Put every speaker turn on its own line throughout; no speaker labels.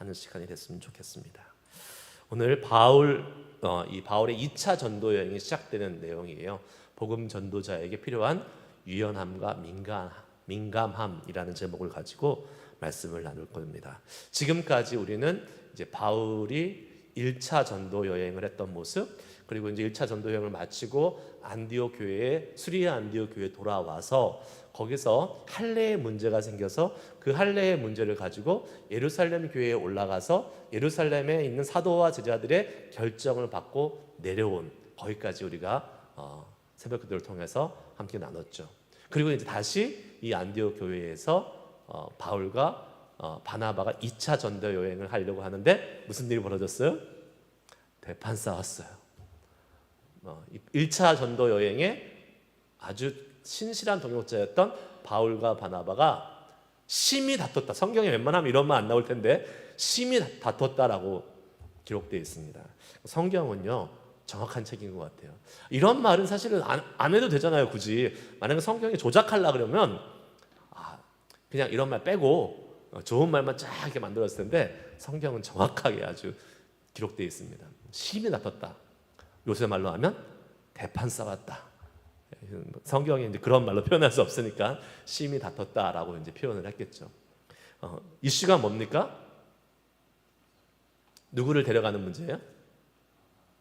하는 시간이 됐으면 좋겠습니다. 오늘 이 바울의 2차 전도 여행이 시작되는 내용이에요. 복음 전도자에게 필요한 유연함과 민감함이라는 제목을 가지고 말씀을 나눌 겁니다. 지금까지 우리는 이제 바울이 1차 전도 여행을 했던 모습, 그리고 이제 1차 전도 여행을 마치고 수리아 안디옥 교회에 돌아와서 거기서 할례의 문제가 생겨서 그 할례의 문제를 가지고 예루살렘 교회에 올라가서 예루살렘에 있는 사도와 제자들의 결정을 받고 내려온, 거기까지 우리가 새벽 기도를 통해서 함께 나눴죠. 그리고 이제 다시 이 안디옥 교회에서 바울과 바나바가 2차 전도 여행을 하려고 하는데 무슨 일이 벌어졌어요? 대판 싸웠어요. 1차 전도 여행에 아주 신실한 동역자였던 바울과 바나바가 심히 다퉜다. 성경에 웬만하면 이런 말 안 나올 텐데 심히 다퉜다라고 기록되어 있습니다. 성경은요 정확한 책인 것 같아요. 이런 말은 사실은 안 해도 되잖아요. 굳이 만약에 성경이 조작하려 그러면 그냥 이런 말 빼고 좋은 말만 쫙 이렇게 만들었을 텐데 성경은 정확하게 아주 기록되어 있습니다. 심히 다퉜다. 요새 말로 하면 대판 싸웠다. 성경에 이제 그런 말로 표현할 수 없으니까 심히 다퉜다라고 이제 표현을 했겠죠. 이슈가 뭡니까? 누구를 데려가는 문제예요?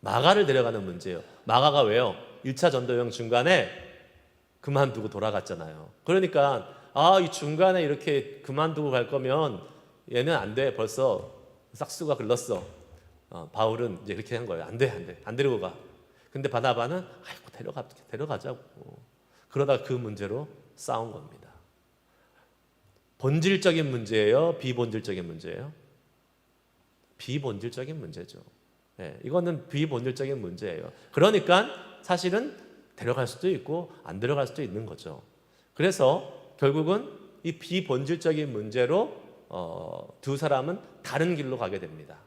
마가를 데려가는 문제예요. 마가가 왜요? 1차 전도여행 중간에 그만두고 돌아갔잖아요. 그러니까 이 중간에 이렇게 그만두고 갈 거면 얘는 안 돼. 벌써 싹수가 글렀어. 바울은 이제 그렇게 한 거예요. 안 돼. 안 데리고 가. 근데 바나바는 데려가자고. 그러다 그 문제로 싸운 겁니다. 본질적인 문제예요? 비본질적인 문제예요? 비본질적인 문제죠. 네, 이거는 비본질적인 문제예요. 그러니까 사실은 데려갈 수도 있고 안 데려갈 수도 있는 거죠. 그래서 결국은 이 비본질적인 문제로 두 사람은 다른 길로 가게 됩니다.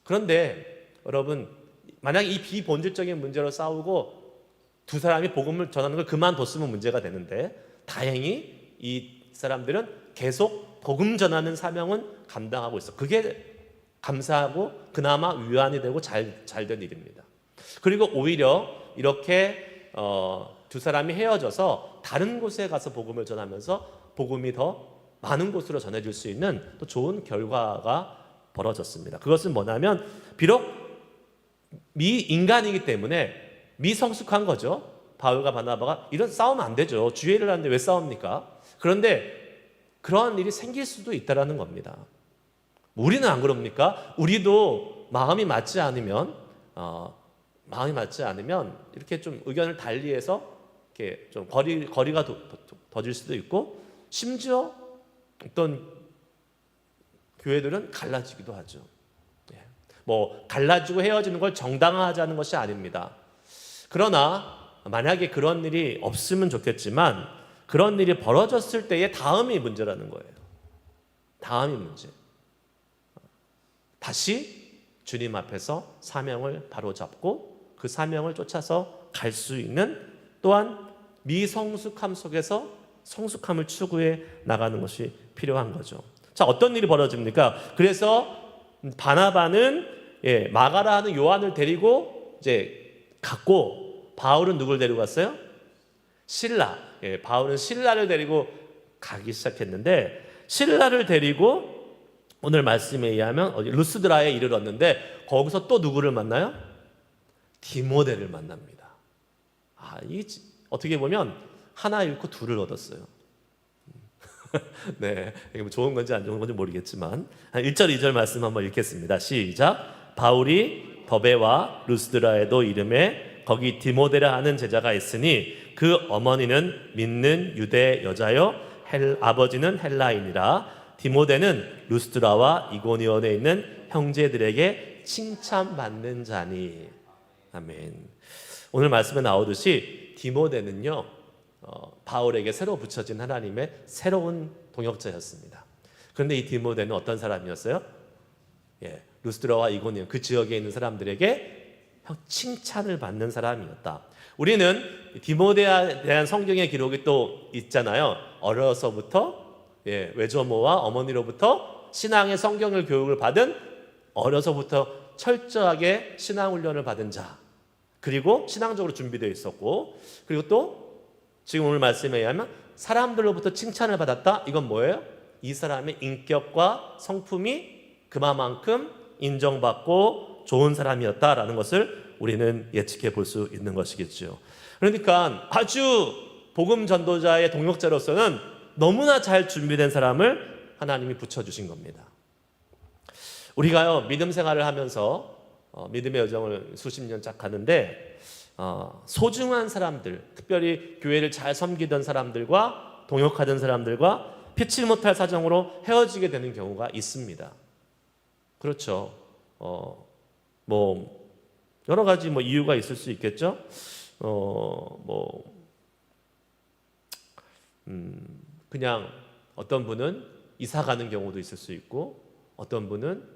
그런데 여러분, 만약 이 비본질적인 문제로 싸우고 두 사람이 복음을 전하는 걸 그만뒀으면 문제가 되는데 다행히 이 사람들은 계속 복음 전하는 사명은 감당하고 있어. 그게 감사하고 그나마 위안이 되고 잘 된 일입니다. 그리고 오히려 이렇게 두 사람이 헤어져서 다른 곳에 가서 복음을 전하면서 복음이 더 많은 곳으로 전해질 수 있는 또 좋은 결과가 벌어졌습니다. 그것은 뭐냐면 비록 미인간이기 때문에 미성숙한 거죠. 바울과 바나바가 이런 싸우면 안 되죠. 주의를 하는데 왜 싸웁니까? 그런데 그러한 일이 생길 수도 있다는 겁니다. 우리는 안 그럽니까? 우리도 마음이 맞지 않으면 이렇게 좀 의견을 달리해서 이렇게 좀 거리가 더질 수도 있고, 심지어 어떤 교회들은 갈라지기도 하죠. 뭐 갈라지고 헤어지는 걸 정당화하자는 것이 아닙니다. 그러나 만약에 그런 일이 없으면 좋겠지만 그런 일이 벌어졌을 때의 다음이 문제라는 거예요. 다음이 문제. 다시 주님 앞에서 사명을 바로잡고 그 사명을 쫓아서 갈 수 있는, 또한 미성숙함 속에서 성숙함을 추구해 나가는 것이 필요한 거죠. 자, 어떤 일이 벌어집니까? 그래서 바나바는 마가라 하는 요한을 데리고 이제 갔고, 바울은 누굴 데리고 갔어요? 실라. 바울은 실라를 데리고 가기 시작했는데, 실라를 데리고 오늘 말씀에 의하면 루스드라에 이르렀는데 거기서 또 누구를 만나요? 디모데를 만납니다. 어떻게 보면 하나 잃고 둘을 얻었어요. 네, 이게 뭐 좋은 건지 안 좋은 건지 모르겠지만 1절 2절 말씀 한번 읽겠습니다. 시작. 바울이 더베와 루스드라에도 이름에 거기 디모데라 하는 제자가 있으니 그 어머니는 믿는 유대 여자요 아버지는 헬라인이라. 디모데는 루스드라와 이고니온에 있는 형제들에게 칭찬받는 자니. 아멘. 오늘 말씀에 나오듯이 디모데는요 바울에게 새로 붙여진 하나님의 새로운 동역자였습니다. 그런데 이 디모데는 어떤 사람이었어요? 루스드라와 이고니온 그 지역에 있는 사람들에게 칭찬을 받는 사람이었다. 우리는 디모데에 대한 성경의 기록이 또 있잖아요. 어려서부터 외조모와 어머니로부터 신앙의 성경을 교육을 받은 어려서부터 철저하게 신앙훈련을 받은 자, 그리고 신앙적으로 준비되어 있었고, 그리고 또 지금 오늘 말씀에 의하면 사람들로부터 칭찬을 받았다. 이건 뭐예요? 이 사람의 인격과 성품이 그만큼 인정받고 좋은 사람이었다라는 것을 우리는 예측해 볼 수 있는 것이겠죠. 그러니까 아주 복음 전도자의 동역자로서는 너무나 잘 준비된 사람을 하나님이 붙여주신 겁니다. 우리가요, 믿음 생활을 하면서 믿음의 여정을 수십 년 쫙 가는데 소중한 사람들, 특별히 교회를 잘 섬기던 사람들과 동역하던 사람들과 피치 못할 사정으로 헤어지게 되는 경우가 있습니다. 그렇죠. 뭐 여러 가지 뭐 이유가 있을 수 있겠죠. 그냥 어떤 분은 이사 가는 경우도 있을 수 있고, 어떤 분은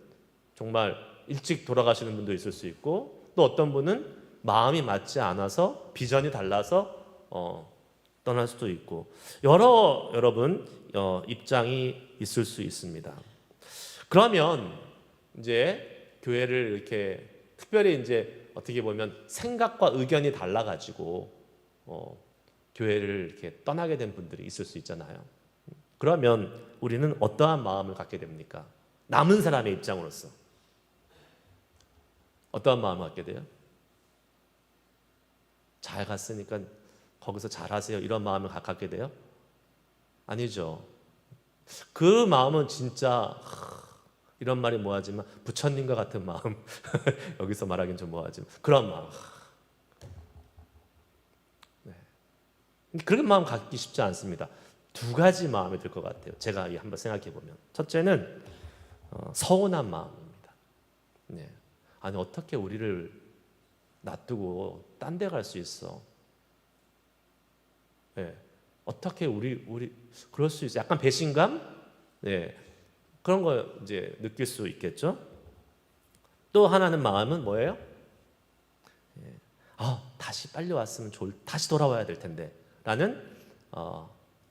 정말 일찍 돌아가시는 분도 있을 수 있고, 또 어떤 분은 마음이 맞지 않아서 비전이 달라서 떠날 수도 있고, 여러분 입장이 있을 수 있습니다. 그러면 이제 교회를 이렇게 특별히 이제 어떻게 보면 생각과 의견이 달라가지고 교회를 이렇게 떠나게 된 분들이 있을 수 있잖아요. 그러면 우리는 어떠한 마음을 갖게 됩니까? 남은 사람의 입장으로서 어떠한 마음을 갖게 돼요? 잘 갔으니까 거기서 잘하세요, 이런 마음을 갖게 돼요? 아니죠. 그 마음은 진짜 이런 말이 뭐하지만 부처님과 같은 마음 여기서 말하기는 좀 뭐하지만 그런 마음. 네. 그런 마음 갖기 쉽지 않습니다. 두 가지 마음이 들 것 같아요. 제가 한번 생각해 보면, 첫째는 서운한 마음입니다. 네. 아니 어떻게 우리를 놔두고 딴 데 갈 수 있어? 네. 어떻게 우리 그럴 수 있어? 약간 배신감? 네. 그런 거 이제 느낄 수 있겠죠. 또 하나는 마음은 뭐예요? 네. 다시 빨리 왔으면 다시 돌아와야 될 텐데 라는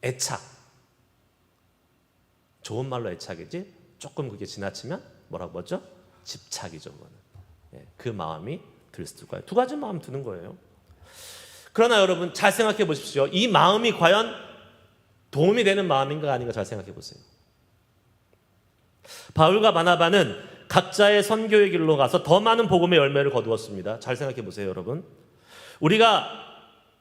애착. 좋은 말로 애착이지 조금 그게 지나치면 뭐라고 하죠? 집착이죠. 네. 그 마음이 들 수가 있어요. 두 가지 마음 드는 거예요. 그러나 여러분 잘 생각해 보십시오. 이 마음이 과연 도움이 되는 마음인가 아닌가 잘 생각해 보세요. 바울과 바나바는 각자의 선교의 길로 가서 더 많은 복음의 열매를 거두었습니다. 잘 생각해 보세요, 여러분. 우리가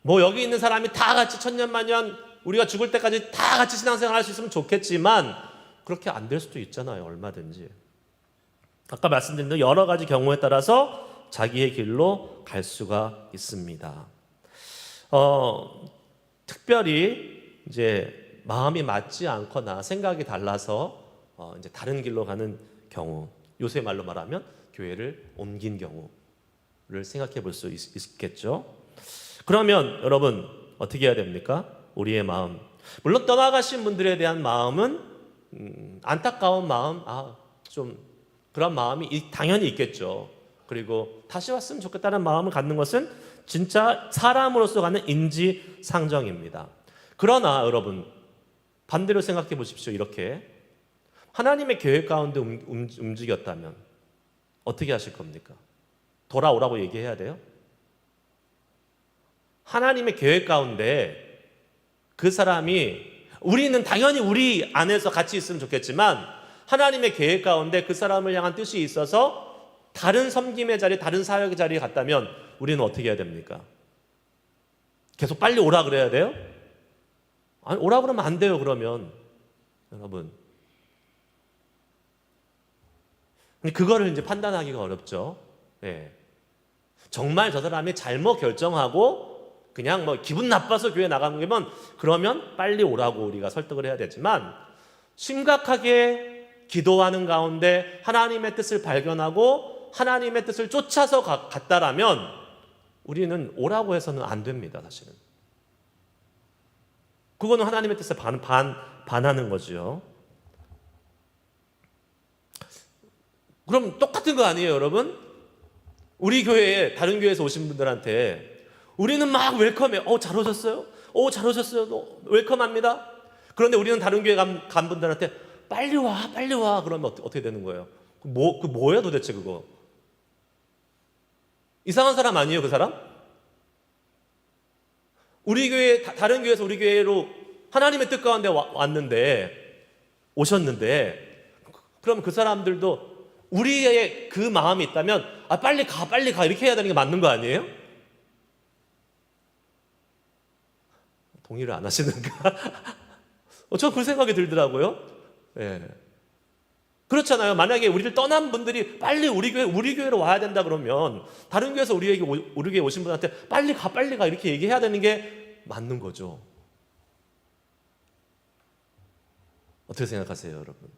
뭐 여기 있는 사람이 다 같이 천년만년 우리가 죽을 때까지 다 같이 신앙생활 할 수 있으면 좋겠지만 그렇게 안 될 수도 있잖아요, 얼마든지. 아까 말씀드린 대로 여러 가지 경우에 따라서 자기의 길로 갈 수가 있습니다. 특별히 이제 마음이 맞지 않거나 생각이 달라서 이제 다른 길로 가는 경우, 요새 말로 말하면 교회를 옮긴 경우를 생각해 볼 수 있겠죠. 그러면 여러분 어떻게 해야 됩니까? 우리의 마음, 물론 떠나가신 분들에 대한 마음은 안타까운 마음, 좀 그런 마음이 당연히 있겠죠. 그리고 다시 왔으면 좋겠다는 마음을 갖는 것은 진짜 사람으로서 가는 인지상정입니다. 그러나 여러분 반대로 생각해 보십시오. 이렇게 하나님의 계획 가운데 움직였다면 어떻게 하실 겁니까? 돌아오라고 얘기해야 돼요? 하나님의 계획 가운데 그 사람이, 우리는 당연히 우리 안에서 같이 있으면 좋겠지만 하나님의 계획 가운데 그 사람을 향한 뜻이 있어서 다른 섬김의 자리, 다른 사역의 자리에 갔다면 우리는 어떻게 해야 됩니까? 계속 빨리 오라 그래야 돼요? 아니, 오라 그러면 안 돼요. 그러면 여러분, 그거를 이제 판단하기가 어렵죠. 네. 정말 저 사람이 잘못 결정하고 그냥 뭐 기분 나빠서 교회 나가는 거면 그러면 빨리 오라고 우리가 설득을 해야 되지만, 심각하게 기도하는 가운데 하나님의 뜻을 발견하고 하나님의 뜻을 쫓아서 갔다라면 우리는 오라고 해서는 안 됩니다. 사실은 그거는 하나님의 뜻에 반하는 거죠. 그럼 똑같은 거 아니에요, 여러분? 우리 교회에 다른 교회에서 오신 분들한테 우리는 막 웰컴해. 잘 오셨어요? 잘 오셨어요? 웰컴합니다. 그런데 우리는 다른 교회 간 분들한테 빨리 와, 빨리 와 그러면 어떻게 되는 거예요? 뭐예요 도대체 그거? 이상한 사람 아니에요 그 사람? 우리 교회 다른 교회에서 우리 교회로 하나님의 뜻 가운데 오셨는데 그럼 그 사람들도 우리의 그 마음이 있다면 빨리 가 빨리 가 이렇게 해야 되는 게 맞는 거 아니에요? 동의를 안 하시는가? 저 그 생각이 들더라고요. 예. 그렇잖아요. 만약에 우리를 떠난 분들이 빨리 우리 교회로 와야 된다 그러면 다른 교회에서 우리 교회에 오신 분한테 빨리 가 이렇게 얘기해야 되는 게 맞는 거죠. 어떻게 생각하세요, 여러분?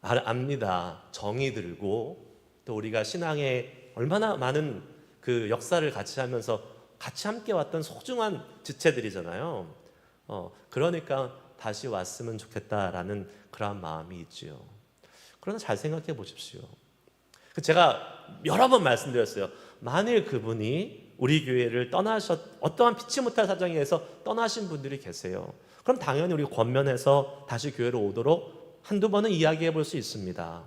압니다. 정이 들고 또 우리가 신앙에 얼마나 많은 그 역사를 같이 하면서 같이 함께 왔던 소중한 지체들이잖아요. 그러니까 다시 왔으면 좋겠다라는 그러한 마음이 있지요. 그러나 잘 생각해 보십시오. 제가 여러 번 말씀드렸어요. 만일 그분이 우리 교회를 어떠한 피치 못할 사정에 의해서 떠나신 분들이 계세요. 그럼 당연히 우리가 권면해서 다시 교회로 오도록 한두 번은 이야기해 볼 수 있습니다.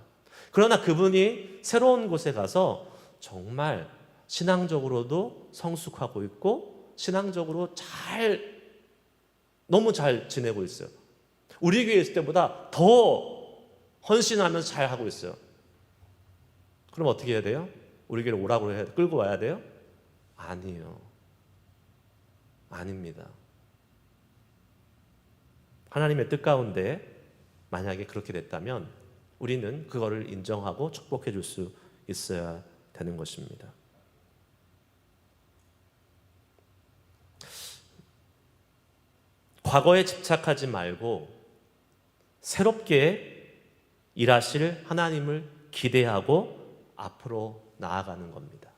그러나 그분이 새로운 곳에 가서 정말 신앙적으로도 성숙하고 있고 신앙적으로 너무 잘 지내고 있어요. 우리 교회에 있을 때보다 더 헌신하면서 잘 하고 있어요. 그럼 어떻게 해야 돼요? 우리 교회로 오라고 끌고 와야 돼요? 아니에요. 아닙니다. 하나님의 뜻 가운데 만약에 그렇게 됐다면 우리는 그거를 인정하고 축복해 줄 수 있어야 되는 것입니다. 과거에 집착하지 말고 새롭게 일하실 하나님을 기대하고 앞으로 나아가는 겁니다.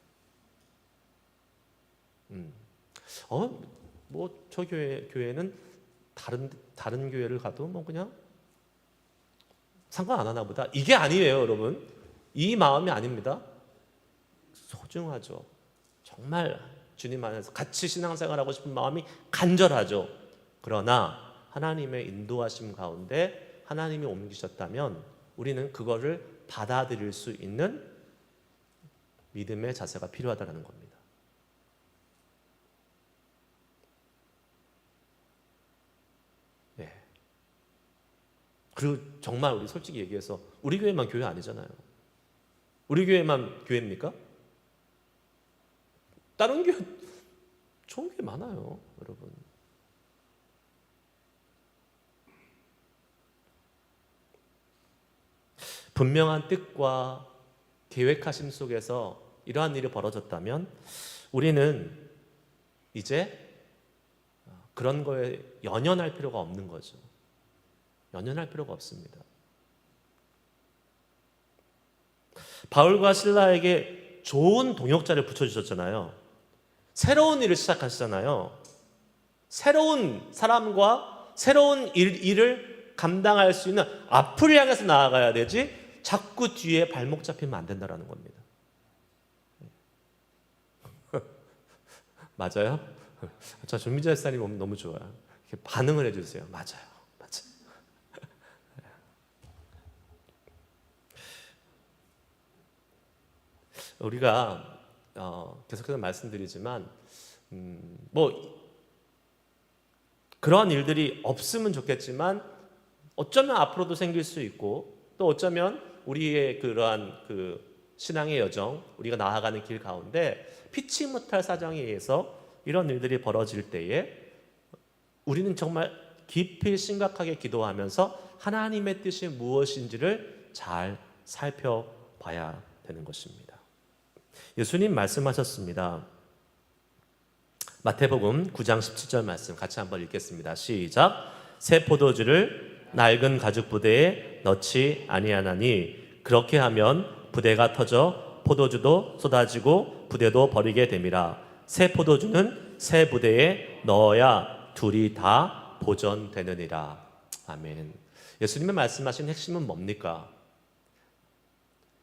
저 교회는 다른 교회를 가도 그냥 상관 안 하나 보다. 이게 아니에요, 여러분. 이 마음이 아닙니다. 소중하죠. 정말 주님 안에서 같이 신앙생활하고 싶은 마음이 간절하죠. 그러나 하나님의 인도하심 가운데 하나님이 옮기셨다면 우리는 그거를 받아들일 수 있는 믿음의 자세가 필요하다는 겁니다. 네. 그리고 정말 우리 솔직히 얘기해서 우리 교회만 교회 아니잖아요. 우리 교회만 교회입니까? 다른 교회 좋은 교회 많아요, 여러분. 분명한 뜻과 계획하심 속에서 이러한 일이 벌어졌다면 우리는 이제 그런 거에 연연할 필요가 없는 거죠. 연연할 필요가 없습니다. 바울과 실라에게 좋은 동역자를 붙여주셨잖아요. 새로운 일을 시작하시잖아요. 새로운 사람과 새로운 일을 감당할 수 있는 앞을 향해서 나아가야 되지 자꾸 뒤에 발목 잡히면 안 된다는 겁니다. 맞아요? 저 조민자 목사님 너무 좋아요. 이렇게 반응을 해주세요. 맞아요. 우리가 계속해서 말씀드리지만 그런 일들이 없으면 좋겠지만 어쩌면 앞으로도 생길 수 있고 또 어쩌면 우리의 그러한 신앙의 여정, 우리가 나아가는 길 가운데 피치 못할 사정에 의해서 이런 일들이 벌어질 때에 우리는 정말 깊이 심각하게 기도하면서 하나님의 뜻이 무엇인지를 잘 살펴봐야 되는 것입니다. 예수님 말씀하셨습니다. 마태복음 9장 17절 말씀 같이 한번 읽겠습니다. 시작. 새 포도주를 낡은 가죽 부대에 넣지 아니하나니 그렇게 하면 부대가 터져 포도주도 쏟아지고 부대도 버리게 됨이라. 새 포도주는 새 부대에 넣어야 둘이 다 보존되느니라. 아멘. 예수님의 말씀하신 핵심은 뭡니까?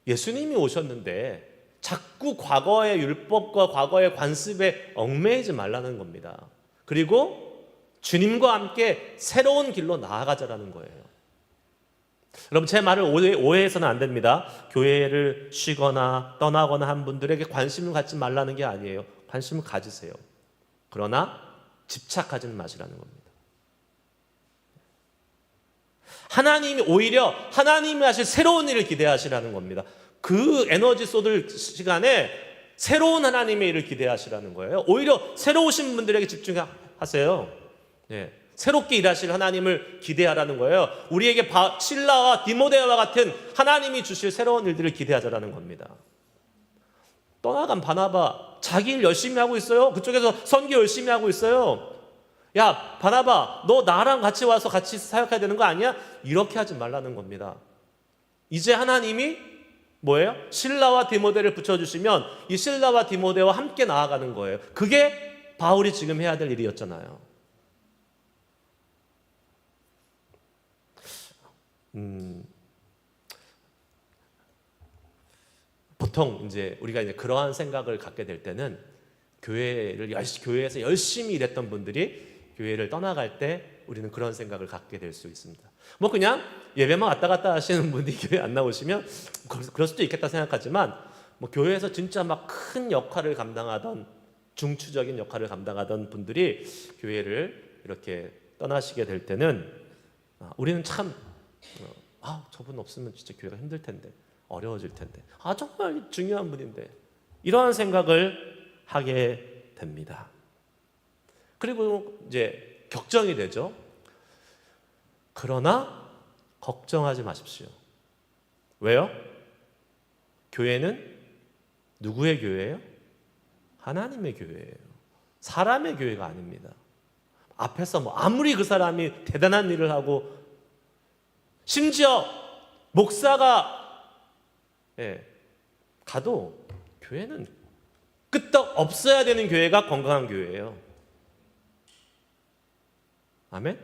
예수님이 오셨는데 자꾸 과거의 율법과 과거의 관습에 얽매이지 말라는 겁니다. 그리고 주님과 함께 새로운 길로 나아가자라는 거예요. 여러분, 제 말을 오해해서는 안 됩니다. 교회를 쉬거나 떠나거나 한 분들에게 관심을 갖지 말라는 게 아니에요. 관심을 가지세요. 그러나 집착하지는 마시라는 겁니다. 하나님이 오히려 하나님이 하실 새로운 일을 기대하시라는 겁니다. 그 에너지 쏟을 시간에 새로운 하나님의 일을 기대하시라는 거예요. 오히려 새로우신 분들에게 집중하세요. 예. 새롭게 일하실 하나님을 기대하라는 거예요. 우리에게 실라와 디모데와 같은 하나님이 주실 새로운 일들을 기대하자라는 겁니다. 떠나간 바나바 자기 일 열심히 하고 있어요. 그쪽에서 선교 열심히 하고 있어요. 야, 바나바, 너 나랑 같이 와서 같이 사역해야 되는 거 아니야? 이렇게 하지 말라는 겁니다. 이제 하나님이 뭐예요? 실라와 디모데를 붙여주시면 이 실라와 디모데와 함께 나아가는 거예요. 그게 바울이 지금 해야 될 일이었잖아요. 보통 이제 우리가 이제 그러한 생각을 갖게 될 때는 교회에서 열심히 일했던 분들이 교회를 떠나갈 때 우리는 그런 생각을 갖게 될 수 있습니다. 뭐 그냥 예배만 왔다 갔다 하시는 분이 교회 안 나오시면 그럴 수도 있겠다 생각하지만, 뭐 교회에서 진짜 막 큰 역할을 감당하던, 중추적인 역할을 감당하던 분들이 교회를 이렇게 떠나시게 될 때는 우리는 참 저분 없으면 진짜 교회가 힘들 텐데, 어려워질 텐데, 정말 중요한 분인데, 이러한 생각을 하게 됩니다. 그리고 이제 격정이 되죠. 그러나 걱정하지 마십시오. 왜요? 교회는 누구의 교회예요? 하나님의 교회예요. 사람의 교회가 아닙니다. 앞에서 뭐 아무리 그 사람이 대단한 일을 하고, 심지어 목사가 가도 교회는 끄떡 없어야 되는 교회가 건강한 교회예요. 아멘?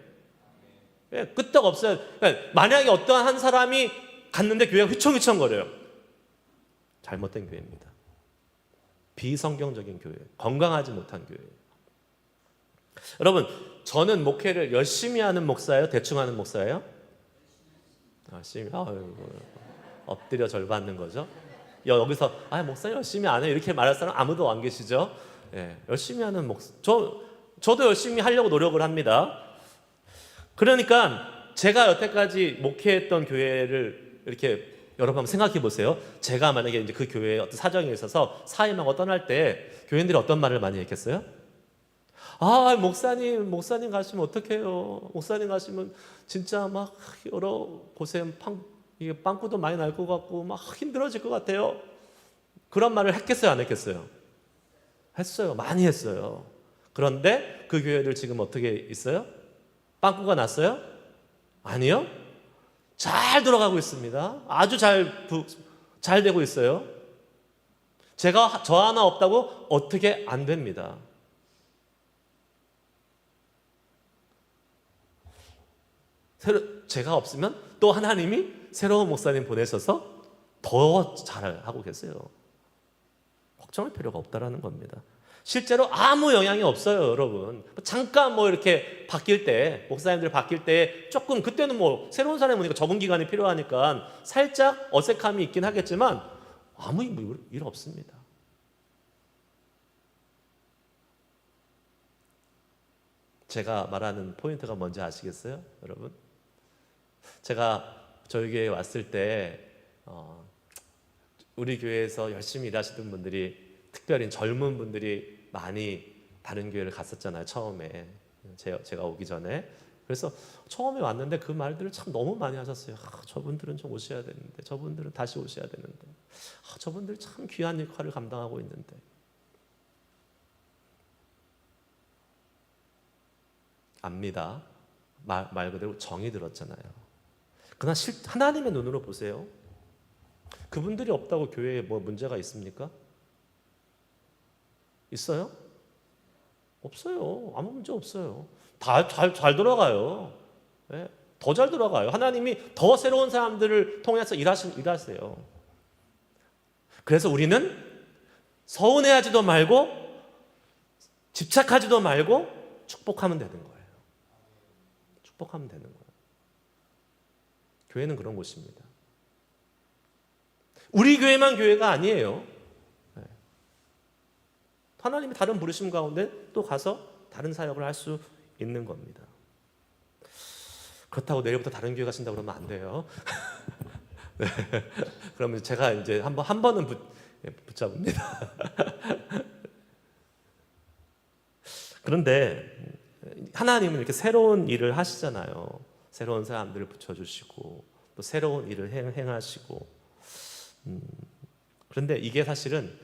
끄떡 없어야. 그러니까 만약에 어떠한 한 사람이 갔는데 교회가 휘청휘청거려요, 잘못된 교회입니다. 비성경적인 교회, 건강하지 못한 교회. 여러분, 저는 목회를 열심히 하는 목사예요? 대충 하는 목사예요? 열심히. 엎드려 절 받는 거죠. 여기서 목사님 열심히 안 해요 이렇게 말할 사람 아무도 안 계시죠? 열심히 하는 목사. 저도 열심히 하려고 노력을 합니다. 그러니까 제가 여태까지 목회했던 교회를 이렇게 여러분 한번 생각해 보세요. 제가 만약에 이제 그 교회에 어떤 사정이 있어서 사임하고 떠날 때 교인들이 어떤 말을 많이 했겠어요? 목사님 가시면 어떡해요? 목사님 가시면 진짜 막 여러 고생, 빵꾸도 많이 날 것 같고 막 힘들어질 것 같아요. 그런 말을 했겠어요, 안 했겠어요? 했어요. 많이 했어요. 그런데 그 교회들 지금 어떻게 있어요? 빵꾸가 났어요? 아니요. 잘 돌아가고 있습니다. 아주 잘 되고 있어요. 제가 저 하나 없다고 어떻게 안 됩니다. 제가 없으면 또 하나님이 새로운 목사님 보내셔서 더 잘하고 계세요. 걱정할 필요가 없다라는 겁니다. 실제로 아무 영향이 없어요, 여러분. 잠깐 이렇게 바뀔 때, 목사님들 바뀔 때 조금, 그때는 새로운 사람이 오니까 적응 기간이 필요하니까 살짝 어색함이 있긴 하겠지만 아무 일 없습니다. 제가 말하는 포인트가 뭔지 아시겠어요, 여러분? 제가 저희 교회에 왔을 때 우리 교회에서 열심히 일하시던 분들이, 특별히 젊은 분들이 많이 다른 교회를 갔었잖아요, 처음에. 제가 오기 전에. 그래서 처음에 왔는데 그 말들을 참 너무 많이 하셨어요. 저분들은 좀 오셔야 되는데, 저분들은 다시 오셔야 되는데, 저분들 참 귀한 역할을 감당하고 있는데. 압니다. 말 그대로 정이 들었잖아요. 그러나 하나님의 눈으로 보세요. 그분들이 없다고 교회에 문제가 있습니까? 있어요? 없어요. 아무 문제 없어요. 다 잘 돌아가요. 더 잘 돌아가요. 하나님이 더 새로운 사람들을 통해서 일하세요. 그래서 우리는 서운해하지도 말고 집착하지도 말고 축복하면 되는 거예요. 축복하면 되는 거예요. 교회는 그런 곳입니다. 우리 교회만 교회가 아니에요. 하나님이 다른 부르심 가운데 또 가서 다른 사역을 할 수 있는 겁니다. 그렇다고 내일부터 다른 교회 가신다고 그러면 안 돼요. 네. 그러면 제가 이제 한 번은 붙잡습니다. 그런데 하나님은 이렇게 새로운 일을 하시잖아요. 새로운 사람들을 붙여주시고 또 새로운 일을 행하시고 그런데 이게 사실은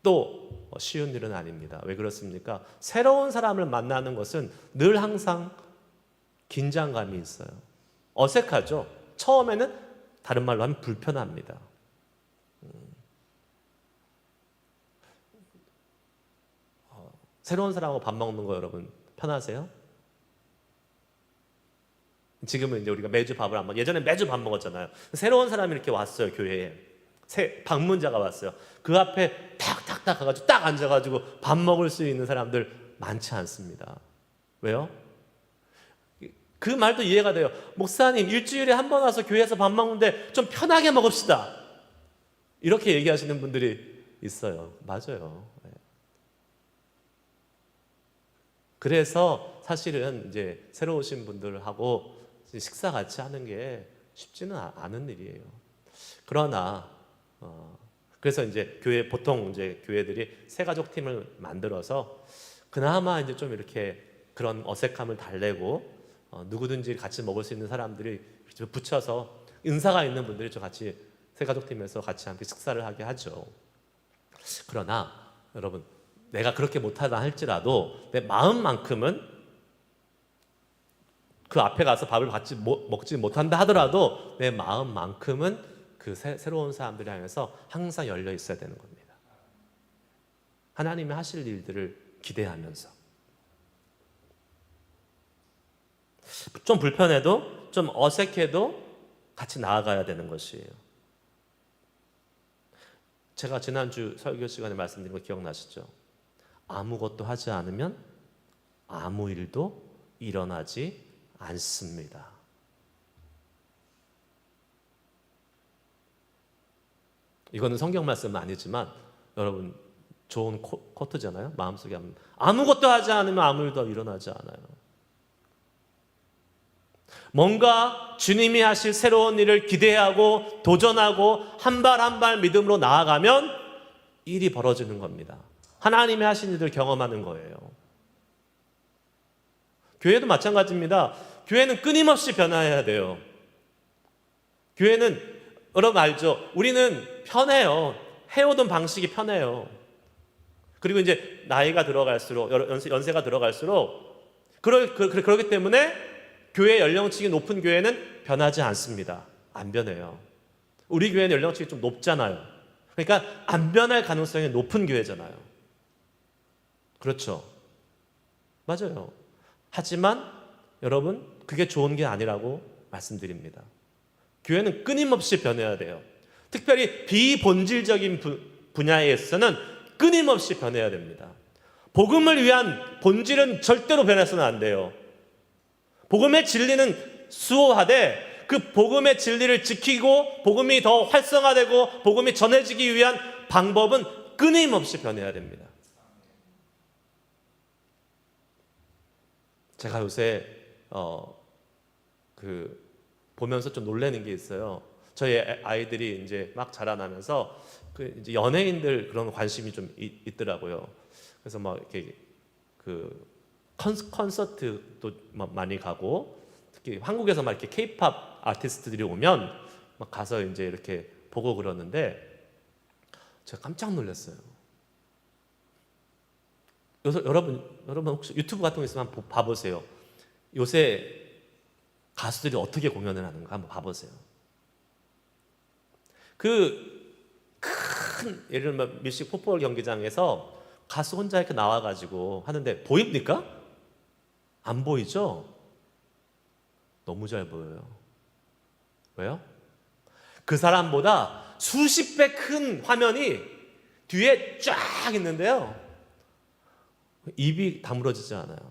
또 쉬운 일은 아닙니다. 왜 그렇습니까? 새로운 사람을 만나는 것은 늘 항상 긴장감이 있어요. 어색하죠. 처음에는 다른 말로 하면 불편합니다. 새로운 사람하고 밥 먹는 거 여러분 편하세요? 지금은 이제 우리가 매주 밥을 안 먹. 예전에 매주 밥 먹었잖아요. 새로운 사람이 이렇게 왔어요 교회에. 새 방문자가 왔어요. 그 앞에 탁탁탁 가가지고 딱 앉아가지고 밥 먹을 수 있는 사람들 많지 않습니다. 왜요? 그 말도 이해가 돼요. 목사님 일주일에 한 번 와서 교회에서 밥 먹는데 좀 편하게 먹읍시다. 이렇게 얘기하시는 분들이 있어요. 맞아요. 그래서 사실은 이제 새로 오신 분들하고 식사 같이 하는 게 쉽지는 않은 일이에요. 그러나 그래서 이제 보통 이제 교회들이 새가족 팀을 만들어서 그나마 이제 좀 이렇게 그런 어색함을 달래고 누구든지 같이 먹을 수 있는 사람들이 붙여서 은사가 있는 분들이 좀 같이 새가족 팀에서 같이 함께 식사를 하게 하죠. 그러나 여러분 내가 그렇게 못하다 할지라도 내 마음만큼은 그 앞에 가서 밥을 같이 먹지 못한다 하더라도 내 마음만큼은 그 새로운 사람들을 향해서 항상 열려 있어야 되는 겁니다. 하나님이 하실 일들을 기대하면서 좀 불편해도 좀 어색해도 같이 나아가야 되는 것이에요. 제가 지난주 설교 시간에 말씀드린 거 기억나시죠? 아무것도 하지 않으면 아무 일도 일어나지 않습니다. 이거는 성경 말씀은 아니지만 여러분 좋은 코트잖아요. 마음속에 아무것도 하지 않으면 아무 일도 일어나지 않아요. 뭔가 주님이 하실 새로운 일을 기대하고 도전하고 한 발 한 발 믿음으로 나아가면 일이 벌어지는 겁니다. 하나님이 하신 일을 경험하는 거예요. 교회도 마찬가지입니다. 교회는 끊임없이 변화해야 돼요. 교회는 여러분 알죠? 우리는 편해요. 해오던 방식이 편해요. 그리고 이제 나이가 들어갈수록 연세가 들어갈수록 그렇기 때문에 교회 연령층이 높은 교회는 변하지 않습니다. 안 변해요. 우리 교회는 연령층이 좀 높잖아요. 그러니까 안 변할 가능성이 높은 교회잖아요. 그렇죠? 맞아요. 하지만 여러분 그게 좋은 게 아니라고 말씀드립니다. 교회는 끊임없이 변해야 돼요. 특별히 비본질적인 분야에 있어서는 끊임없이 변해야 됩니다. 복음을 위한 본질은 절대로 변해서는 안 돼요. 복음의 진리는 수호하되 그 복음의 진리를 지키고 복음이 더 활성화되고 복음이 전해지기 위한 방법은 끊임없이 변해야 됩니다. 제가 요새 보면서 좀 놀라는 게 있어요. 저희 아이들이 이제 막 자라나면서 이제 연예인들 그런 관심이 좀 있더라고요. 그래서 막 이렇게 콘서트도 많이 가고 특히 한국에서 막 이렇게 K-팝 아티스트들이 오면 막 가서 이제 이렇게 보고 그러는데 제가 깜짝 놀랐어요. 여러분 혹시 유튜브 같은 거 있으면 한번 봐보세요. 요새 가수들이 어떻게 공연을 하는가 한번 봐보세요. 예를 들면 밀식 풋볼 경기장에서 가수 혼자 이렇게 나와가지고 하는데 보입니까? 안 보이죠? 너무 잘 보여요. 왜요? 그 사람보다 수십 배 큰 화면이 뒤에 쫙 있는데요. 입이 다물어지지 않아요.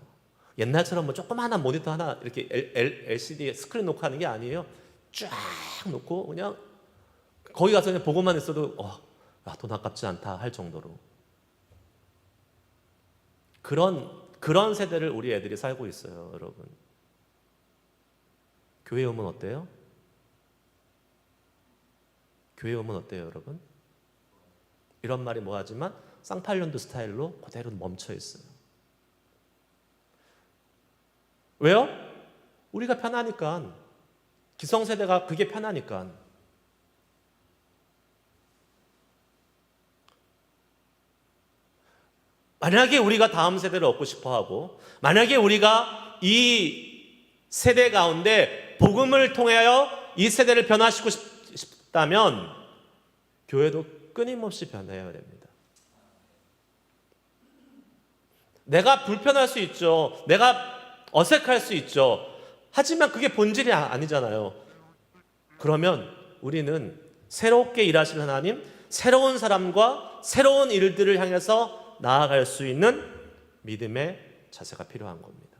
옛날처럼 뭐 조그마한 모니터 하나 이렇게 LCD 스크린 놓고 하는 게 아니에요. 쫙 놓고 그냥 거기 가서 그냥 보고만 있어도 돈 아깝지 않다 할 정도로 그런 세대를 우리 애들이 살고 있어요, 여러분. 교회 오면 어때요? 교회 오면 어때요, 여러분? 이런 말이 뭐하지만 쌍팔년도 스타일로 그대로 멈춰 있어요. 왜요? 우리가 편하니까. 기성세대가 그게 편하니까. 만약에 우리가 다음 세대를 얻고 싶어하고, 만약에 우리가 이 세대 가운데 복음을 통하여 이 세대를 변화시키고 싶다면 교회도 끊임없이 변해야 됩니다. 내가 불편할 수 있죠. 내가 어색할 수 있죠. 하지만 그게 본질이 아니잖아요. 그러면 우리는 새롭게 일하시는 하나님, 새로운 사람과 새로운 일들을 향해서 나아갈 수 있는 믿음의 자세가 필요한 겁니다.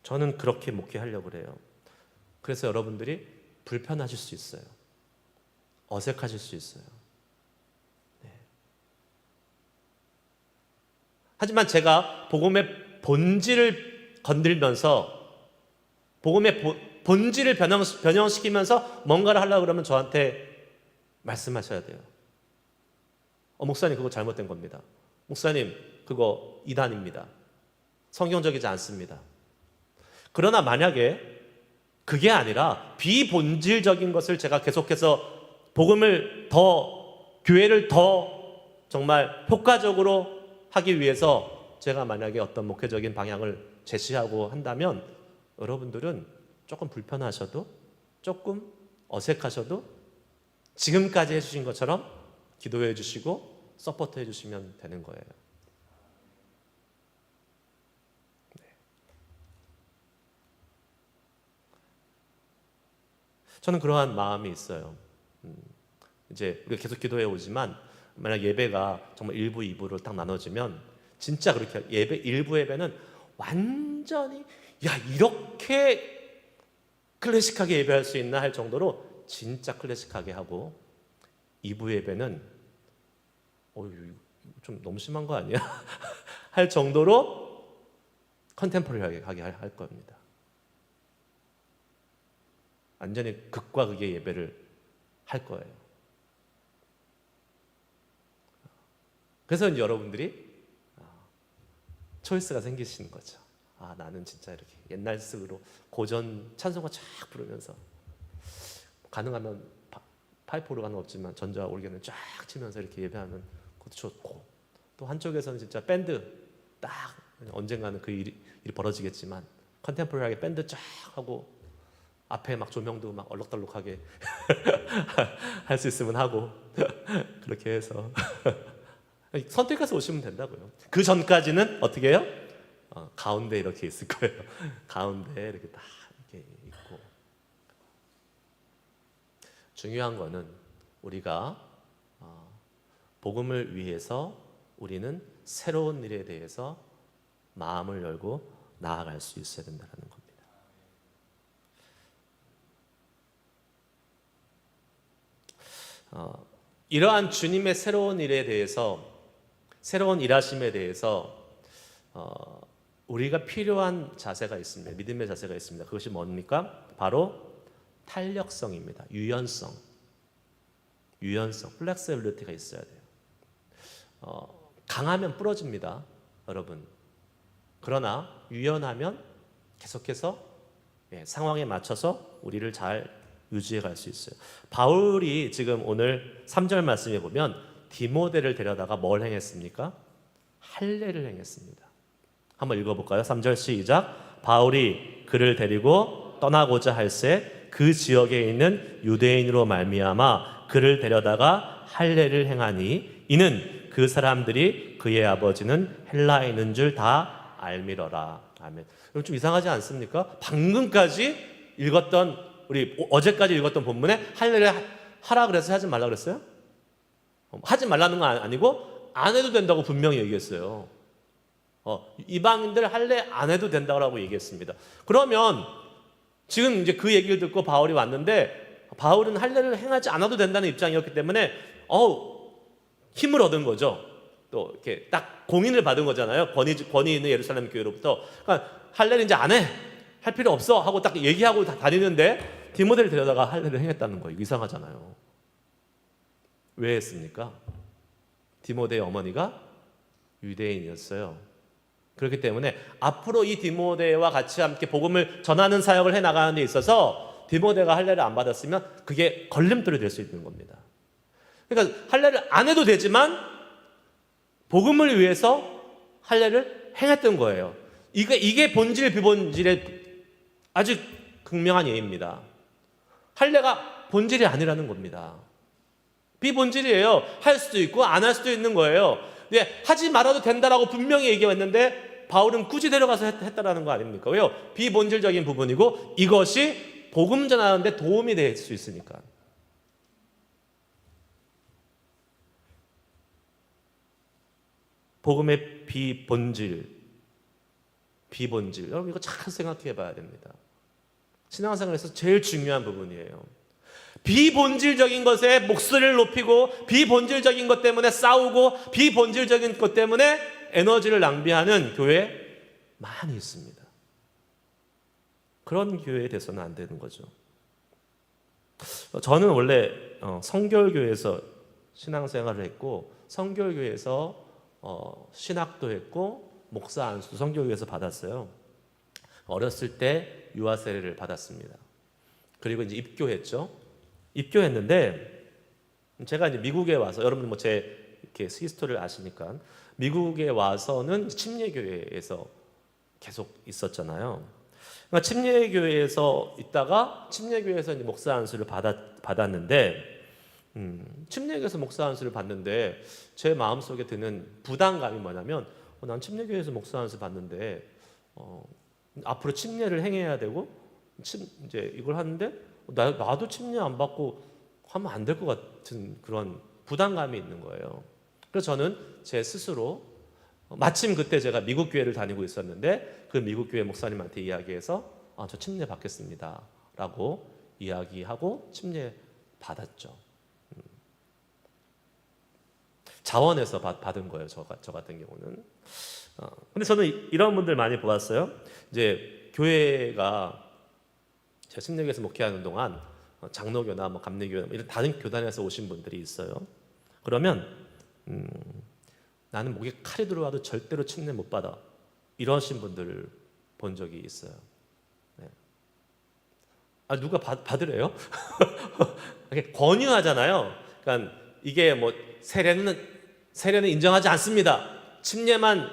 저는 그렇게 목회하려고 그래요. 그래서 여러분들이 불편하실 수 있어요. 어색하실 수 있어요. 네. 하지만 제가 복음의 본질을 건들면서 복음의 본질을 변형시키면서 뭔가를 하려고 그러면 저한테 말씀하셔야 돼요. 목사님 그거 잘못된 겁니다. 목사님 그거 이단입니다. 성경적이지 않습니다. 그러나 만약에 그게 아니라 비본질적인 것을 제가 계속해서 복음을 교회를 더 정말 효과적으로 하기 위해서 제가 만약에 어떤 목회적인 방향을 제시하고 한다면 여러분들은 조금 불편하셔도 조금 어색하셔도 지금까지 해주신 것처럼 기도해 주시고 서포트해 주시면 되는 거예요. 저는 그러한 마음이 있어요. 이제 우리가 계속 기도해 오지만 만약 예배가 정말 1부, 2부로 딱 나눠지면 진짜 그렇게 예배 1부 예배는 완전히 이렇게 클래식하게 예배할 수 있나 할 정도로 진짜 클래식하게 하고 2부 예배는 좀 너무 심한 거 아니야? 할 정도로 컨템포러리하게 할 겁니다. 완전히 극과 극의 예배를 할 거예요. 그래서 이제 여러분들이 초이스가 생기시는 거죠. 나는 진짜 이렇게 옛날 식으로 고전 찬송가 쫙 부르면서 가능하면 파이프 오르간은 없지만 전자 오르간을 쫙 치면서 이렇게 예배하면 그것도 좋고, 또 한쪽에서는 진짜 밴드 딱 언젠가는 그 일이 벌어지겠지만 컨템포러리하게 밴드 쫙 하고 앞에 막 조명도 막 얼럭덜럭하게 할 수 있으면 하고 그렇게 해서 선택해서 오시면 된다고요. 그 전까지는 어떻게 해요? 가운데 이렇게 있을 거예요. 가운데 이렇게 딱 이렇게 있고. 중요한 거는 우리가 복음을 위해서 우리는 새로운 일에 대해서 마음을 열고 나아갈 수 있어야 된다는 겁니다. 이러한 주님의 새로운 일에 대해서, 새로운 일하심에 대해서 우리가 필요한 자세가 있습니다. 믿음의 자세가 있습니다. 그것이 뭡니까? 바로 탄력성입니다. 유연성, 플렉서빌리티가 있어야 돼요. 강하면 부러집니다, 여러분. 그러나 유연하면 계속해서 상황에 맞춰서 우리를 잘 유지해 갈 수 있어요. 바울이 지금 오늘 3절 말씀에 보면 디모데를 데려다가 뭘 행했습니까? 할례를 행했습니다. 한번 읽어볼까요? 3절 시작. 바울이 그를 데리고 떠나고자 할새 그 지역에 있는 유대인으로 말미암아 그를 데려다가 할례를 행하니 이는 그 사람들이 그의 아버지는 헬라인인 줄 다 알미러라. 아멘. 좀 이상하지 않습니까? 방금까지 읽었던, 우리 어제까지 읽었던 본문에 할례를 하라 그래서 하지 말라 그랬어요? 하지 말라는 건 아니고 안 해도 된다고 분명히 얘기했어요. 이방인들 할례 안 해도 된다고 얘기했습니다. 그러면 지금 이제 그 얘기를 듣고 바울이 왔는데 바울은 할례를 행하지 않아도 된다는 입장이었기 때문에 힘을 얻은 거죠. 또 이렇게 딱 공인을 받은 거잖아요. 권위 있는 예루살렘 교회로부터. 그러니까 할례를 이제 안 해. 할 필요 없어 하고 딱 얘기하고 다니는데 디모데를 데려다가 할례를 행했다는 거예요. 이상하잖아요. 왜 했습니까? 디모데의 어머니가 유대인이었어요. 그렇기 때문에 앞으로 이 디모데와 같이 함께 복음을 전하는 사역을 해나가는 데 있어서 디모데가 할례를 안 받았으면 그게 걸림돌이 될 수 있는 겁니다. 그러니까 할례를 안 해도 되지만 복음을 위해서 할례를 행했던 거예요. 이게 본질 비본질의 아주 극명한 예입니다. 할례가 본질이 아니라는 겁니다. 비본질이에요. 할 수도 있고 안 할 수도 있는 거예요. 근데 하지 말아도 된다라고 분명히 얘기했는데 바울은 굳이 데려가서 했다라는 거 아닙니까? 왜요? 비본질적인 부분이고 이것이 복음 전하는 데 도움이 될 수 있으니까. 복음의 비본질. 여러분 이거 잘 생각해 봐야 됩니다. 신앙생활에서 제일 중요한 부분이에요. 비본질적인 것에 목소리를 높이고 비본질적인 것 때문에 싸우고 비본질적인 것 때문에 에너지를 낭비하는 교회 많이 있습니다. 그런 교회에 대해서는 안 되는 거죠. 저는 원래 성결교회에서 신앙생활을 했고 성결교회에서 신학도 했고 목사 안수 성결교회에서 받았어요. 어렸을 때 유아 세례를 받았습니다. 그리고 이제 입교했는데 제가 이제 미국에 와서 여러분 뭐 제 이렇게 히스토리를 아시니까 미국에 와서는 침례교회에서 계속 있었잖아요. 그러니까 침례교회에서 있다가 침례교회에서 이제 목사 안수를 받았는데 침례교회에서 목사 안수를 받는데 제 마음속에 드는 부담감이 뭐냐면 난 침례교회에서 목사 안수 받는데 앞으로 침례를 행해야 되고 이제 이걸 하는데 나도 침례 안 받고 하면 안 될 것 같은 그런 부담감이 있는 거예요. 그래서 저는 제 스스로 마침 그때 제가 미국 교회를 다니고 있었는데 그 미국 교회 목사님한테 이야기해서 저 침례 받겠습니다 라고 이야기하고 침례 받았죠. 자원해서 받은 거예요. 저 같은 경우는. 근데 저는 이런 분들 많이 보았어요. 이제 교회가 제가 침례교회에서 목회하는 동안 장로교나 뭐 감리교나 이런 다른 교단에서 오신 분들이 있어요. 그러면 나는 목에 칼이 들어와도 절대로 침례 못 받아 이러신 분들을 본 적이 있어요. 네. 누가 받으래요? 권유하잖아요. 그러니까 이게 뭐 세례는 인정하지 않습니다. 침례만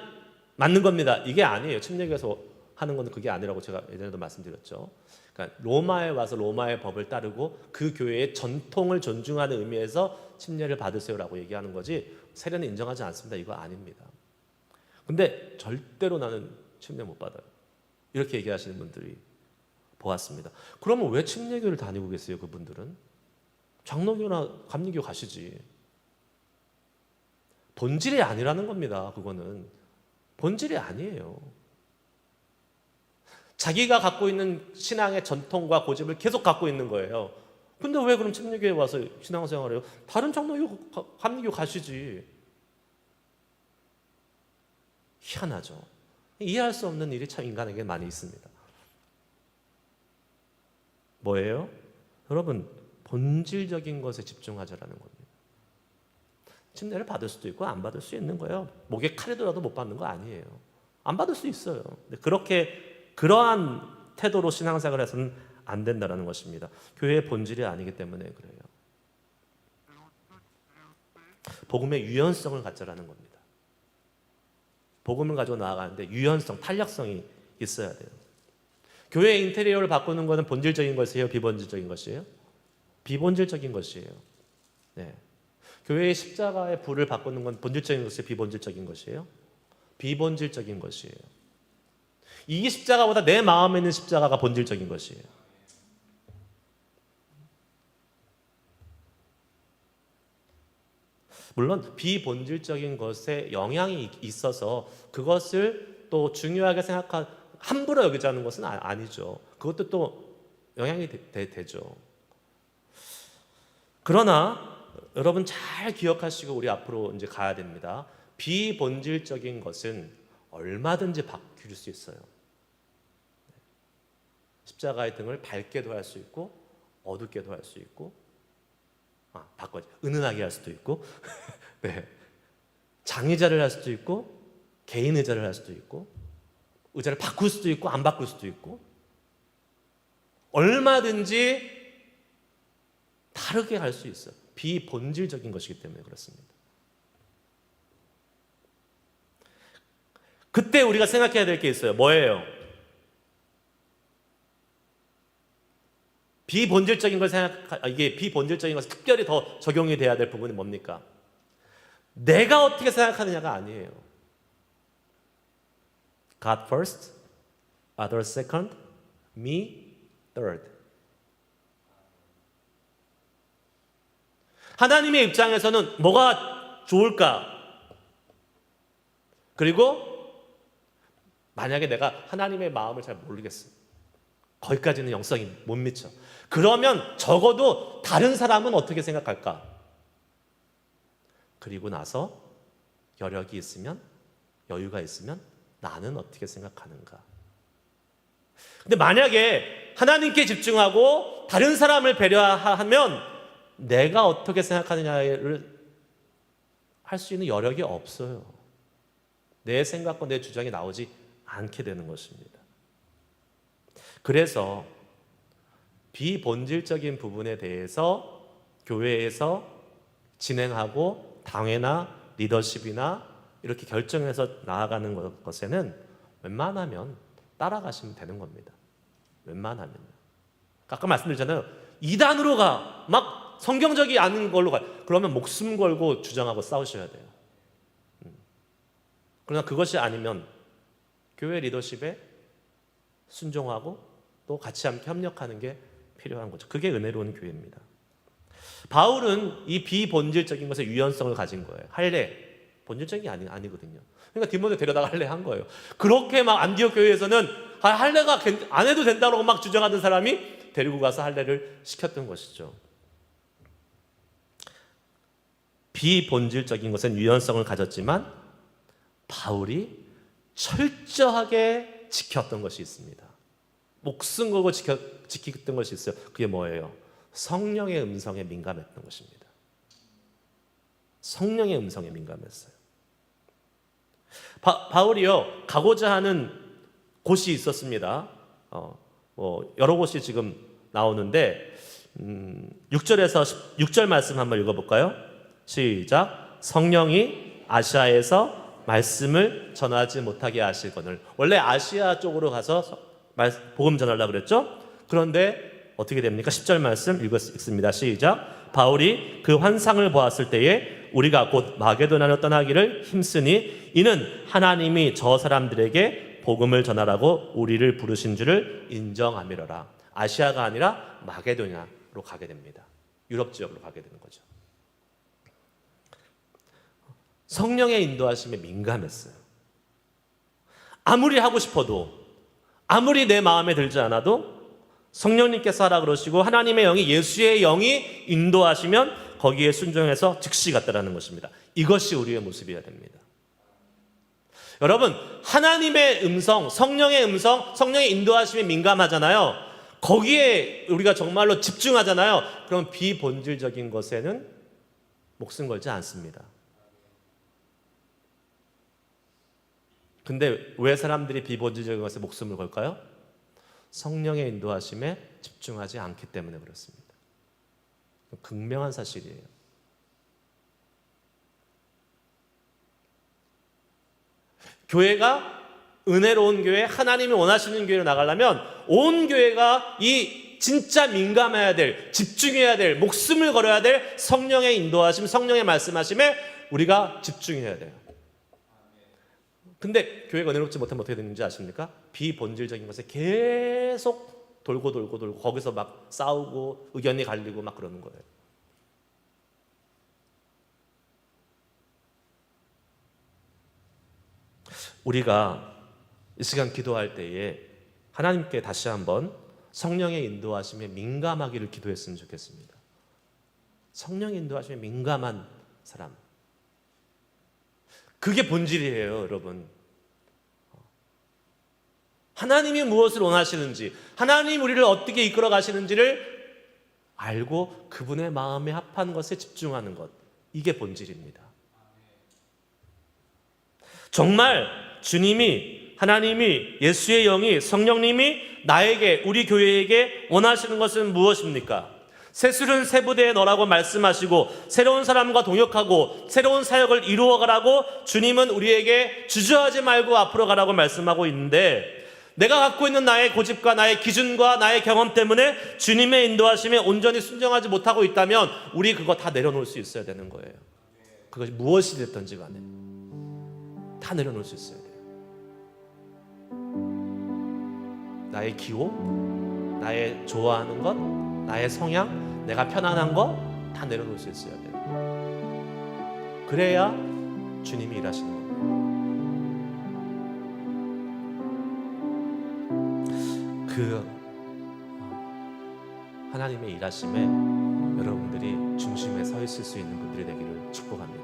맞는 겁니다. 이게 아니에요. 침례교회에서 하는 건 그게 아니라고 제가 예전에도 말씀드렸죠. 그러니까 로마에 와서 로마의 법을 따르고 그 교회의 전통을 존중하는 의미에서 침례를 받으세요라고 얘기하는 거지 세례는 인정하지 않습니다. 이거 아닙니다. 근데 절대로 나는 침례 못 받아요. 이렇게 얘기하시는 분들이 보았습니다. 그러면 왜 침례교를 다니고 계세요? 그분들은 장로교나 감리교 가시지. 본질이 아니라는 겁니다. 그거는 본질이 아니에요. 자기가 갖고 있는 신앙의 전통과 고집을 계속 갖고 있는 거예요. 근데 왜 그럼 침례교회에 와서 신앙생활을 해요? 다른 장로교, 감리교 가시지. 희한하죠. 이해할 수 없는 일이 참 인간에게 많이 있습니다. 뭐예요? 여러분, 본질적인 것에 집중하자라는 겁니다. 침례를 받을 수도 있고 안 받을 수 있는 거예요. 목에 칼이 들어도 못 받는 거 아니에요. 안 받을 수 있어요. 근데 그러한 태도로 신앙생활을 해서는 안 된다는 것입니다. 교회의 본질이 아니기 때문에 그래요. 복음의 유연성을 갖자라는 겁니다. 복음을 가지고 나아가는데 유연성, 탄력성이 있어야 돼요. 교회 인테리어를 바꾸는 것은 본질적인 것이에요? 비본질적인 것이에요? 비본질적인 것이에요. 네. 교회의 십자가의 불을 바꾸는 건 본질적인 것이에요? 비본질적인 것이에요? 비본질적인 것이에요. 이 십자가보다 내 마음에 있는 십자가가 본질적인 것이에요. 물론 비본질적인 것에 영향이 있어서 그것을 또 중요하게 함부로 여기자는 것은 아니죠. 그것도 또 영향이 되죠. 그러나 여러분 잘 기억하시고 우리 앞으로 이제 가야 됩니다. 비본질적인 것은 얼마든지 바뀔 수 있어요. 십자가의 등을 밝게도 할 수 있고 어둡게도 할 수 있고, 바꿔줘. 은은하게 할 수도 있고, 네. 장의자를 할 수도 있고, 개인 의자를 할 수도 있고, 의자를 바꿀 수도 있고 안 바꿀 수도 있고, 얼마든지 다르게 할 수 있어요. 비본질적인 것이기 때문에 그렇습니다. 그때 우리가 생각해야 될 게 있어요. 뭐예요? 이게 비본질적인 것에 특별히 더 적용이 돼야 될 부분이 뭡니까? 내가 어떻게 생각하느냐가 아니에요. God first, others second, me third. 하나님의 입장에서는 뭐가 좋을까? 그리고 만약에 내가 하나님의 마음을 잘 모르겠어. 거기까지는 영성이 못 미쳐. 그러면 적어도 다른 사람은 어떻게 생각할까? 그리고 나서 여력이 있으면, 여유가 있으면 나는 어떻게 생각하는가? 근데 만약에 하나님께 집중하고 다른 사람을 배려하면 내가 어떻게 생각하느냐를 할 수 있는 여력이 없어요. 내 생각과 내 주장이 나오지 않게 되는 것입니다. 그래서 비본질적인 부분에 대해서 교회에서 진행하고 당회나 리더십이나 이렇게 결정해서 나아가는 것에는 웬만하면 따라가시면 되는 겁니다. 웬만하면. 아까 말씀드렸잖아요. 이단으로 가. 막 성경적이 아닌 걸로 가. 그러면 목숨 걸고 주장하고 싸우셔야 돼요. 그러나 그것이 아니면 교회 리더십에 순종하고 또 같이 함께 협력하는 게 필요한 거죠. 그게 은혜로운 교회입니다. 바울은 이 비본질적인 것의 유연성을 가진 거예요. 할례 본질적인 게 아니거든요. 그러니까 디모데 데려다가 할례 한 거예요. 그렇게 막 안디옥 교회에서는 할례가 안 해도 된다고 막 주장하던 사람이 데리고 가서 할례를 시켰던 것이죠. 비본질적인 것은 유연성을 가졌지만 바울이 철저하게 지켰던 것이 있습니다. 목숨 걸고 지켰던 것이 있어요. 그게 뭐예요? 성령의 음성에 민감했던 것입니다. 성령의 음성에 민감했어요. 바울이요, 가고자 하는 곳이 있었습니다. 여러 곳이 지금 나오는데 6절 말씀 한번 읽어볼까요? 시작. 성령이 아시아에서 말씀을 전하지 못하게 하시거늘. 원래 아시아 쪽으로 가서 복음 전하려고 그랬죠? 그런데 어떻게 됩니까? 10절 말씀 읽습니다. 시작. 바울이 그 환상을 보았을 때에 우리가 곧 마게도냐로 떠나기를 힘쓰니 이는 하나님이 저 사람들에게 복음을 전하라고 우리를 부르신 줄을 인정함이로라. 아시아가 아니라 마게도냐로 가게 됩니다. 유럽 지역으로 가게 되는 거죠. 성령의 인도하심에 민감했어요. 아무리 하고 싶어도, 아무리 내 마음에 들지 않아도 성령님께서 하라 그러시고 하나님의 영이, 예수의 영이 인도하시면 거기에 순종해서 즉시 갔다라는 것입니다. 이것이 우리의 모습이어야 됩니다. 여러분, 하나님의 음성, 성령의 음성, 성령의 인도하심에 민감하잖아요. 거기에 우리가 정말로 집중하잖아요. 그럼 비본질적인 것에는 목숨 걸지 않습니다. 근데 왜 사람들이 비본질적인 것에 목숨을 걸까요? 성령의 인도하심에 집중하지 않기 때문에 그렇습니다. 극명한 사실이에요. 교회가 은혜로운 교회, 하나님이 원하시는 교회로 나가려면 온 교회가 이 진짜 민감해야 될, 집중해야 될, 목숨을 걸어야 될 성령의 인도하심, 성령의 말씀하심에 우리가 집중해야 돼요. 근데 교회가 은혜롭지 못하면 어떻게 되는지 아십니까? 비본질적인 것에 계속 돌고 거기서 막 싸우고 의견이 갈리고 막 그러는 거예요. 우리가 이 시간 기도할 때에 하나님께 다시 한번 성령의 인도하심에 민감하기를 기도했으면 좋겠습니다. 성령의 인도하심에 민감한 사람, 그게 본질이에요, 여러분. 하나님이 무엇을 원하시는지, 하나님 우리를 어떻게 이끌어 가시는지를 알고 그분의 마음에 합한 것에 집중하는 것, 이게 본질입니다. 정말 주님이, 하나님이, 예수의 영이, 성령님이 나에게, 우리 교회에게 원하시는 것은 무엇입니까? 새술은 새 부대에 넣으라고 말씀하시고 새로운 사람과 동역하고 새로운 사역을 이루어가라고 주님은 우리에게 주저하지 말고 앞으로 가라고 말씀하고 있는데, 내가 갖고 있는 나의 고집과 나의 기준과 나의 경험 때문에 주님의 인도하심에 온전히 순종하지 못하고 있다면 우리 그거 다 내려놓을 수 있어야 되는 거예요. 그것이 무엇이 됐든지 간에 다 내려놓을 수 있어야 돼요. 나의 기호, 나의 좋아하는 것, 나의 성향, 내가 편안한 것 다 내려놓을 수 있어야 돼요. 그래야 주님이 일하시는 겁니다. 그 하나님의 일하심에 여러분들이 중심에 서 있을 수 있는 분들이 되기를 축복합니다.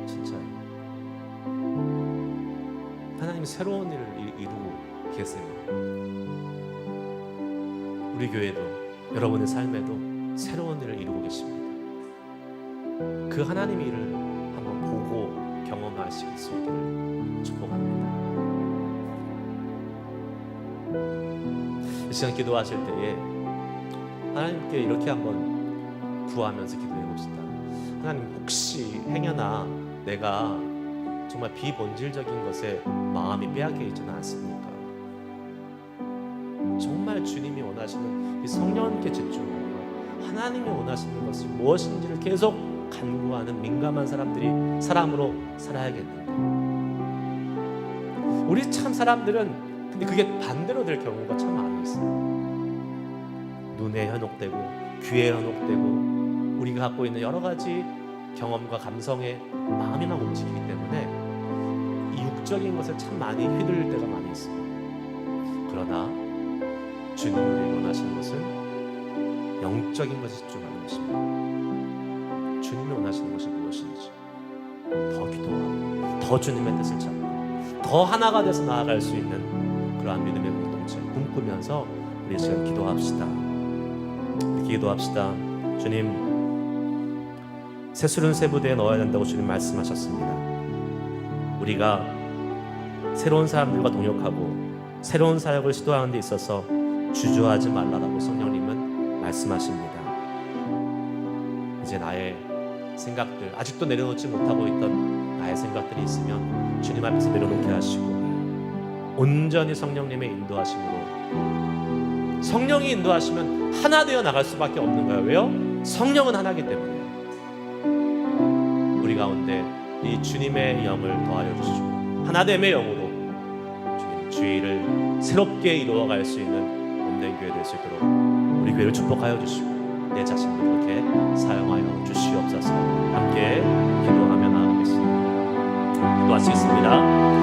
진짜 하나님이 새로운 일을 이루고 계세요. 우리 교회도, 여러분의 삶에도 새로운 일을 이루고 계십니다. 그 하나님의 일을 한번 보고 경험하실 수 있기를 축복합니다. 이 시간 기도하실 때에 하나님께 이렇게 한번 구하면서 기도해 봅시다. 하나님, 혹시 행여나 내가 정말 비본질적인 것에 마음이 빼앗겨 있지는 않습니까? 정말 주님이 원하시는 이 성령님께 집중하고 하나님이 원하시는 것이 무엇인지를 계속 간구하는 민감한 사람으로 살아야겠는데, 우리 참 사람들은 근데 그게 반대로 될 경우가 참 많이 있어요. 눈에 현혹되고 귀에 현혹되고 우리가 갖고 있는 여러 가지 경험과 감성에 마음이 막 움직이기 때문에 이 육적인 것에 참 많이 휘둘릴 때가 많이 있습니다. 그러나 주님이 우리에게 원하시는 것은 영적인 것에 집중하는 것입니다. 주님이 원하시는 것이 무엇인지 더 기도하고 더 주님의 뜻을 잡고 더 하나가 돼서 나아갈 수 있는 그러한 믿음의 공동체를 꿈꾸면서 우리 시간 기도합시다. 기도합시다. 주님, 새술은 새 부대에 넣어야 된다고 주님 말씀하셨습니다. 우리가 새로운 사람들과 동역하고 새로운 사역을 시도하는 데 있어서 주저하지 말라라고 성령님은 말씀하십니다. 이제 나의 생각들, 아직도 내려놓지 못하고 있던 나의 생각들이 있으면 주님 앞에서 내려놓게 하시고 온전히 성령님의 인도하심으로, 성령이 인도하시면 하나 되어 나갈 수밖에 없는 거예요. 왜요? 성령은 하나이기 때문에. 우리 가운데 이 주님의 영을 더하여 주시고 하나됨의 영으로 주님 주의 일을 새롭게 이루어갈 수 있는 몸된 교회 될 수 있도록 우리 교회를 축복하여 주시고 내 자신도 그렇게 사용하여 주시옵소서. 함께 기도하며 나아가겠습니다. 기도할 수 있습니다.